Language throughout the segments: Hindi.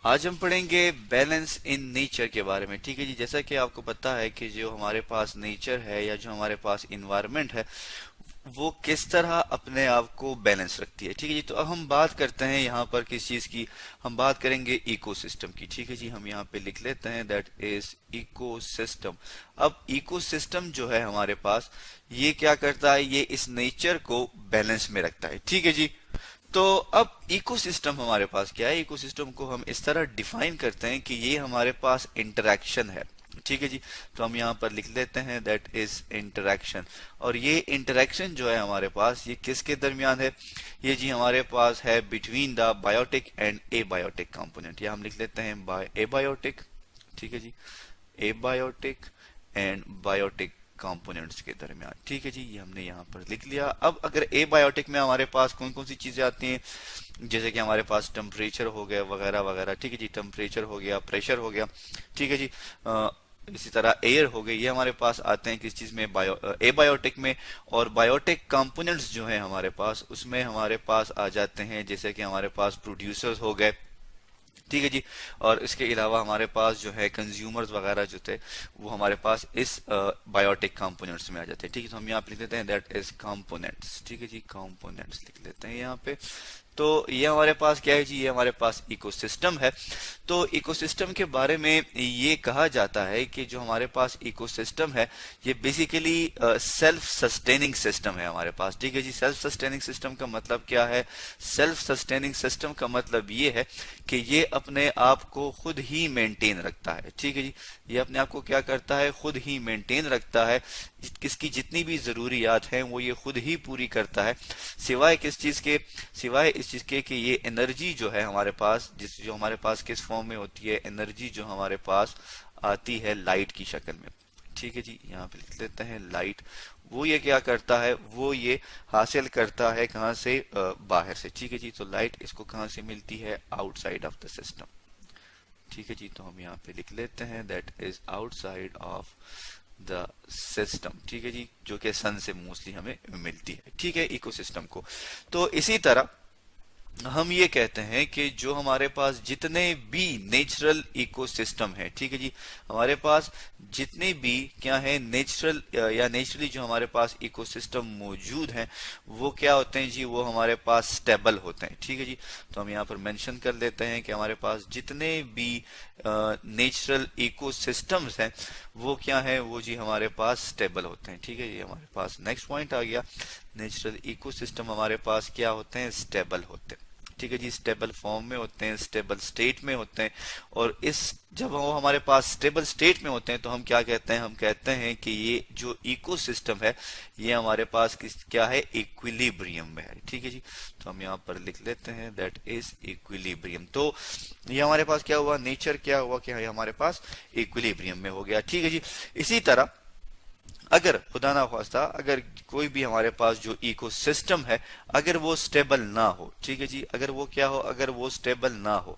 आज हम पढ़ेंगे बैलेंस इन नेचर के बारे में। ठीक है जी, जैसा कि आपको पता है कि जो हमारे पास नेचर है या जो हमारे पास इन्वायरमेंट है वो किस तरह अपने आप को बैलेंस रखती है। ठीक है जी, तो अब हम बात करते हैं यहाँ पर किस चीज की। हम बात करेंगे इकोसिस्टम की। ठीक है जी, हम यहाँ पे लिख लेते हैं दैट इज इकोसिस्टम। अब इकोसिस्टम जो है हमारे पास, ये क्या करता है, ये इस नेचर को बैलेंस में रखता है। ठीक है जी, तो अब इकोसिस्टम हमारे पास क्या है। इकोसिस्टम को हम इस तरह डिफाइन करते हैं कि ये हमारे पास इंटरेक्शन है। ठीक है जी, तो हम यहाँ पर लिख लेते हैं दैट इज इंटरेक्शन। और ये इंटरेक्शन जो है हमारे पास, ये किसके दरमियान है, ये जी हमारे पास है between the biotic and abiotic component. या हम लिख लेते हैं एबायोटिक। ठीक है जी, एबायोटिक एंड बायोटिक कंपोनेंट्स के दरमियान। ठीक है जी, ये हमने यहाँ पर लिख लिया। अब अगर एबायोटिक में हमारे पास कौन कौन सी चीजें आती हैं, जैसे कि हमारे पास टेम्परेचर हो गया वगैरह वगैरह। ठीक है जी, टेम्परेचर हो गया, प्रेशर हो गया। ठीक है जी, इसी तरह एयर हो गई, ये हमारे पास आते हैं किस चीज में, एबायोटिक में। और बायोटिक कंपोनेंट्स जो है हमारे पास, उसमें हमारे पास आ जाते हैं जैसे कि हमारे पास प्रोड्यूसर्स हो गए। ठीक है जी, और इसके अलावा हमारे पास जो है कंज्यूमर्स वगैरह जो थे वो हमारे पास इस बायोटिक कंपोनेंट्स में आ जाते हैं। ठीक है, तो हम यहाँ पे लिख लेते हैं दैट इज कंपोनेंट्स। ठीक है जी, कंपोनेंट्स लिख लेते हैं यहाँ पे। तो ये हमारे पास क्या है जी, ये हमारे पास इकोसिस्टम है। तो इकोसिस्टम के बारे में ये कहा जाता है कि जो हमारे पास इकोसिस्टम है ये बेसिकली सेल्फ सस्टेनिंग सिस्टम है हमारे पास। ठीक है जी, सेल्फ सस्टेनिंग सिस्टम का मतलब क्या है, सेल्फ सस्टेनिंग सिस्टम का मतलब ये है कि ये अपने आप को खुद ही मेंटेन रखता है। ठीक है जी, ये अपने आप को क्या करता है, खुद ही मेंटेन रखता है। इसकी जितनी भी जरूरियात हैं वो ये खुद ही पूरी करता है, सिवाय किस चीज के, सिवाय इस चीज के कि ये एनर्जी जो है हमारे पास, जो हमारे पास किस फॉर्म में होती है, एनर्जी जो हमारे पास आती है लाइट की शक्ल में। ठीक है जी, यहाँ पे लिख लेते हैं लाइट। वो ये क्या करता है, वो ये हासिल करता है कहाँ से, बाहर से। ठीक है जी, तो लाइट इसको कहाँ से मिलती है, आउटसाइड ऑफ द सिस्टम। ठीक है जी, तो हम यहाँ पे लिख लेते हैं that is outside of the system. ठीक है जी, जो कि सन से मोस्टली हमें मिलती है। ठीक है, इकोसिस्टम को। तो इसी तरह हम ये कहते हैं कि जो हमारे पास जितने भी नेचुरल इकोसिस्टम है, ठीक है जी, हमारे पास जितने भी क्या है नेचुरल या नेचुरली जो हमारे पास इकोसिस्टम मौजूद हैं वो क्या होते हैं जी, वो हमारे पास स्टेबल होते हैं। ठीक है जी, तो हम यहाँ पर मेंशन कर लेते हैं कि हमारे पास जितने भी नेचुरल इकोसिस्टम्स हैं वो क्या है, वो जी हमारे पास स्टेबल होते हैं। ठीक है, ये हमारे पास नेक्स्ट पॉइंट आ गया। नेचुरल इकोसिस्टम हमारे पास क्या होते हैं, स्टेबल होते हैं। ठीक है जी, स्टेबल फॉर्म में होते हैं, स्टेबल स्टेट में होते हैं। और इस जब वो हमारे पास स्टेबल स्टेट में होते हैं तो हम क्या कहते हैं, हम कहते हैं कि ये जो इकोसिस्टम है ये हमारे पास क्या है, इक्विलिब्रियम में है। ठीक है जी, तो हम यहाँ पर लिख लेते हैं दैट इज इक्विलिब्रियम। तो ये हमारे पास क्या हुआ, नेचर क्या हुआ कि हमारे पास इक्विलिब्रियम में हो गया। ठीक है जी, इसी तरह अगर खुदा ना खास्ता अगर कोई भी हमारे पास जो इकोसिस्टम है अगर वो स्टेबल ना हो, ठीक है जी, अगर वो क्या हो, अगर वो स्टेबल ना हो,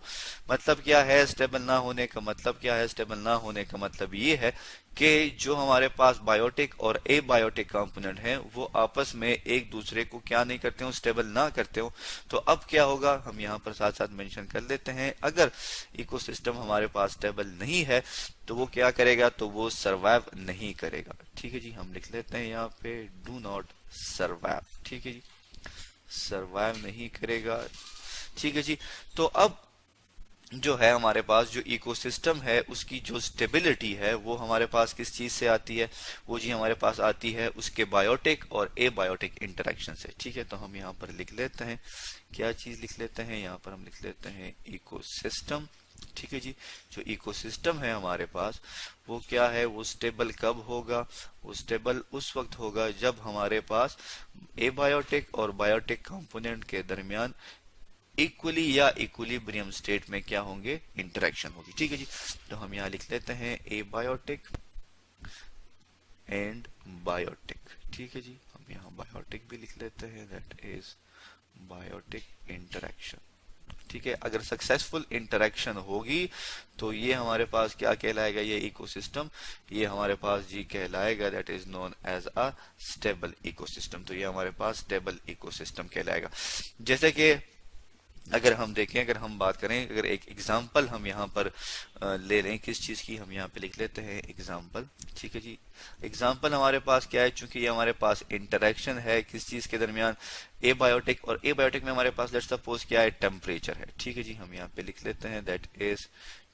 मतलब क्या है स्टेबल ना होने का मतलब क्या है, स्टेबल ना होने का मतलब ये है कि जो हमारे पास बायोटिक और एबायोटिक कंपोनेंट हैं वो आपस में एक दूसरे को क्या नहीं करते हो, स्टेबल ना करते हो। तो अब क्या होगा, हम यहाँ पर साथ साथ मेंशन कर लेते हैं, अगर इकोसिस्टम हमारे पास स्टेबल नहीं है तो वो क्या करेगा, तो वो सरवाइव नहीं करेगा। ठीक है जी, हम लिख लेते हैं यहाँ पे डू नॉट सरवाइव। ठीक है जी, सरवाइव नहीं करेगा। ठीक है जी, तो अब जो है हमारे पास जो इकोसिस्टम है उसकी जो स्टेबिलिटी है वो हमारे पास किस चीज से आती है, वो जी हमारे पास आती है उसके बायोटिक और एबायोटिक इंटरेक्शन से। ठीक है, तो हम यहाँ पर लिख लेते हैं, क्या चीज लिख लेते हैं, यहाँ पर हम लिख लेते हैं इकोसिस्टम। ठीक है जी, जो इकोसिस्टम है हमारे पास वो क्या है, वो स्टेबल कब होगा, वो स्टेबल उस वक्त होगा जब हमारे पास एबायोटिक और बायोटिक कंपोनेंट के दरमियान इक्वली या इक्विलिब्रियम स्टेट में क्या होंगे, इंटरेक्शन होगी। ठीक है जी, तो हम यहाँ लिख लेते हैं एबायोटिक एंड बायोटिक। ठीक है जी, हम यहाँ बायोटिक भी लिख लेते हैं दैट इज बायोटिक इंटरेक्शन। ठीक है, अगर सक्सेसफुल इंटरेक्शन होगी तो ये हमारे पास क्या कहलाएगा, ये इकोसिस्टम, ये हमारे पास जी कहलाएगा that is known as a stable ecosystem. तो ये हमारे पास स्टेबल इकोसिस्टम कहलाएगा। जैसे कि अगर हम देखें, अगर हम बात करें, अगर एक एग्जाम्पल हम यहाँ पर ले लें किस चीज़ की, हम यहाँ पे लिख लेते हैं एग्जाम्पल। ठीक है जी, एग्जाम्पल हमारे पास क्या है, चूंकि ये हमारे पास इंटरेक्शन है किस चीज़ के दरमियान, एबायोटिक और एबायोटिक में हमारे पास लेट्स सपोज क्या है, टेम्परेचर है। ठीक है जी, हम यहाँ पे लिख लेते हैं दैट इज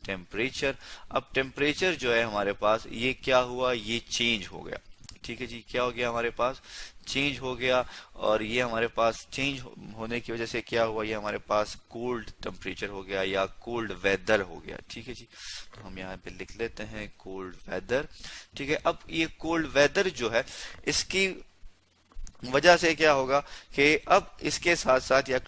टेम्परेचर। अब टेम्परेचर जो है हमारे पास, ये क्या हुआ, ये चेंज हो गया। ठीक है जी, क्या हो गया हमारे पास, चेंज हो गया। और ये हमारे पास चेंज होने की वजह से क्या हुआ, ये हमारे पास कोल्ड टेम्परेचर हो गया या कोल्ड वेदर हो गया। ठीक है जी, तो हम यहाँ पे लिख लेते हैं कोल्ड वेदर। ठीक है, अब ये कोल्ड वेदर जो है, इसकी वजह से क्या होगा कि अब इसके साथ साथ या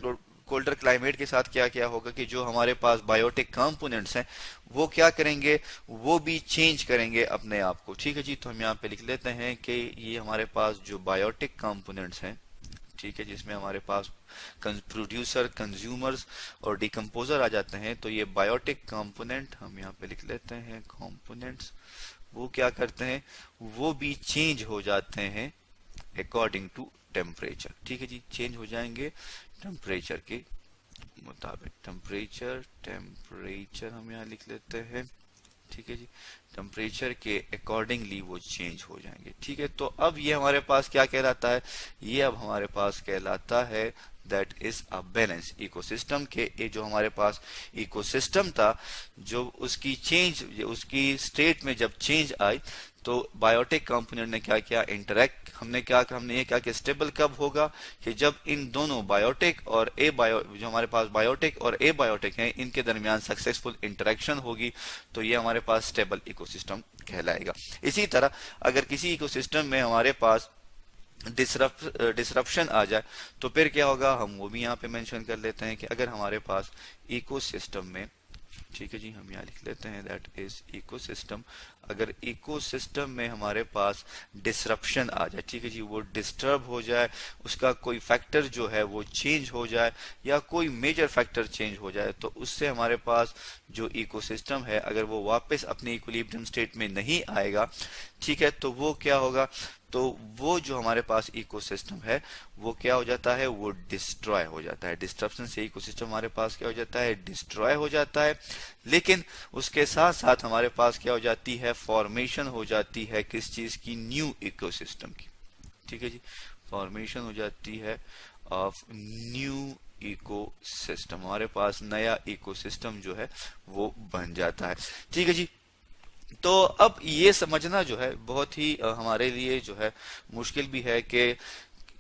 कोल्डर क्लाइमेट के साथ क्या क्या होगा कि जो हमारे पास बायोटिक कंपोनेंट्स हैं वो क्या करेंगे, वो भी चेंज करेंगे अपने आप को। ठीक है जी, तो हम यहाँ पे लिख लेते हैं कि ये हमारे पास जो बायोटिक कंपोनेंट्स हैं, ठीक है, जिसमें हमारे पास प्रोड्यूसर, कंज्यूमर्स और डिकम्पोजर आ जाते हैं, तो ये बायोटिक कंपोनेंट हम यहाँ पे लिख लेते हैं कंपोनेंट्स, वो क्या करते हैं, वो भी चेंज हो जाते हैं अकॉर्डिंग टू टेम्परेचर। ठीक है जी, चेंज हो जाएंगे टेम्परेचर के मुताबिक। टेम्परेचर हम यहाँ लिख लेते हैं। ठीक है जी, टेम्परेचर के अकॉर्डिंगली वो चेंज हो जाएंगे। ठीक है, तो अब ये हमारे पास क्या कहलाता है, ये अब हमारे पास कहलाता है that is a balance ecosystem के। ये जो हमारे पास इकोसिस्टम था, जो उसकी चेंज, उसकी स्टेट में जब चेंज आई, तो बायोटिक कंपोनेंट ने क्या किया, इंटरेक्ट, हमने ये क्या कि स्टेबल कब होगा, कि जब इन दोनों बायोटिक और जो हमारे पास बायोटिक और ए बायोटिक हैं, इनके दरमियान सक्सेसफुल इंटरेक्शन होगी, तो ये हमारे पास स्टेबल इकोसिस्टम कहलाएगा। इसी तरह अगर किसी इकोसिस्टम में हमारे पास डिसरप्शन आ जाए, तो फिर क्या होगा, हम वो भी यहाँ पे मेंशन कर लेते हैं कि अगर हमारे पास इकोसिस्टम में, ठीक है जी, हम यहाँ लिख लेते हैं दैट इज इकोसिस्टम, अगर इकोसिस्टम में हमारे पास डिसरप्शन आ जाए, ठीक है जी, वो डिस्टर्ब हो जाए, उसका कोई फैक्टर जो है वो चेंज हो जाए या कोई मेजर फैक्टर चेंज हो जाए, तो उससे हमारे पास जो इकोसिस्टम है, अगर वो वापस अपनी इक्विलिब्रियम स्टेट में नहीं आएगा, ठीक है, तो वो क्या होगा, तो वो जो हमारे पास इकोसिस्टम है वो क्या हो जाता है, वो डिस्ट्रॉय हो जाता है। डिस्ट्रप्शन से इकोसिस्टम हमारे पास क्या हो जाता है, डिस्ट्रॉय हो जाता है। लेकिन उसके साथ साथ हमारे पास क्या हो जाती है, फॉर्मेशन हो जाती है किस चीज की, न्यू इकोसिस्टम की। ठीक है जी, फॉर्मेशन हो जाती है ऑफ न्यू इकोसिस्टम, हमारे पास नया इकोसिस्टम जो है वो बन जाता है। ठीक है जी, तो अब ये समझना जो है बहुत ही हमारे लिए जो है मुश्किल भी है कि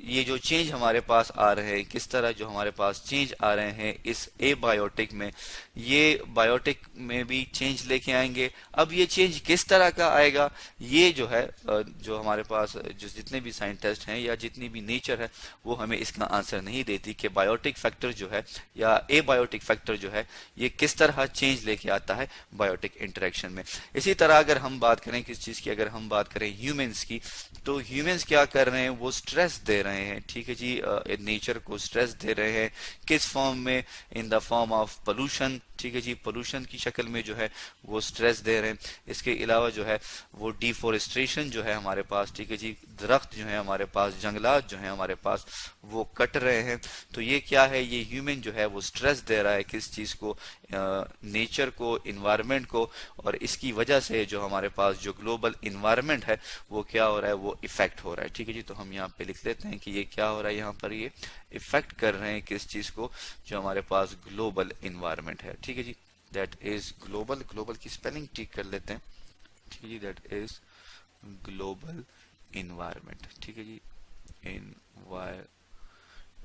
ये जो चेंज हमारे पास आ रहे हैं, किस तरह जो हमारे पास चेंज आ रहे हैं इस एबायोटिक में, ये बायोटिक में भी चेंज लेके आएंगे। अब ये चेंज किस तरह का आएगा, ये जो है जो हमारे पास जो जितने भी साइंटिस्ट हैं या जितनी भी नेचर है, वो हमें इसका आंसर नहीं देती कि बायोटिक फैक्टर जो है या एबायोटिक फैक्टर जो है ये किस तरह चेंज लेके आता है बायोटिक इंटरेक्शन में। इसी तरह अगर हम बात करें किस चीज की, अगर हम बात करें ह्यूमंस की, तो ह्यूमंस क्या कर रहे हैं, वो स्ट्रेस दे रहे हैं। ठीक है जी, नेचर को स्ट्रेस दे रहे हैं, किस फॉर्म में, in the form of pollution. ठीक है जी, पोल्यूशन की शक्ल में जो है वो स्ट्रेस दे रहे हैं। इसके अलावा जो है वो डिफोरेस्ट्रेशन जो है हमारे पास, ठीक है जी, दरख्त जो है हमारे पास, जंगलात जो है हमारे पास, वो कट रहे हैं। तो ये क्या है, ये ह्यूमन जो है वो स्ट्रेस दे रहा है किस चीज को, नेचर को, इन्वायरमेंट को, और इसकी वजह से जो हमारे पास जो ग्लोबल इन्वायरमेंट है वो क्या हो रहा है, वो इफेक्ट हो रहा है। ठीक है जी, तो हम यहाँ पे लिख लेते हैं कि ये क्या हो रहा है, यहाँ पर ये इफेक्ट कर रहे हैं किस चीज को, जो हमारे पास ग्लोबल इन्वायरमेंट है। ठीक है जी, दैट इज ग्लोबल, ग्लोबल की स्पेलिंग ठीक कर लेते हैं। ठीक है जी, दैट इज ग्लोबल इन्वायरमेंट। ठीक है जी,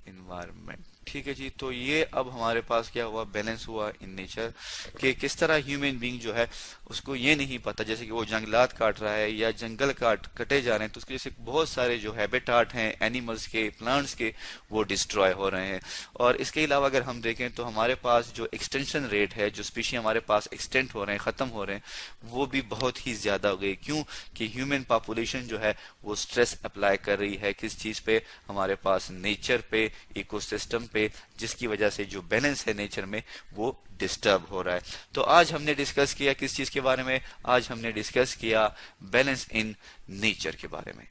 इन्वायरमेंट। ठीक है जी, तो ये अब हमारे पास क्या हुआ, बैलेंस हुआ इन नेचर कि किस तरह ह्यूमन बीइंग जो है उसको ये नहीं पता, जैसे कि वो जंगलात काट रहा है या जंगल कटे जा रहे हैं, तो उसकी वजह से बहुत सारे जो हैबिटाट हैं एनिमल्स के, प्लांट्स के, वो डिस्ट्रॉय हो रहे हैं। और इसके अलावा अगर हम देखें तो हमारे पास जो एक्सटेंशन रेट है, जो स्पीशी हमारे पास एक्सटेंट हो रहे हैं, खत्म हो रहे हैं, वो भी बहुत ही ज्यादा हो गई। क्यों कि ह्यूमन पॉपुलेशन जो है वो स्ट्रेस अप्लाई कर रही है किस चीज पे, हमारे पास नेचर पे, इकोसिस्टम पे, जिसकी वजह से जो बैलेंस है नेचर में वो डिस्टर्ब हो रहा है। तो आज हमने डिस्कस किया किस चीज के बारे में, आज हमने डिस्कस किया बैलेंस इन नेचर के बारे में।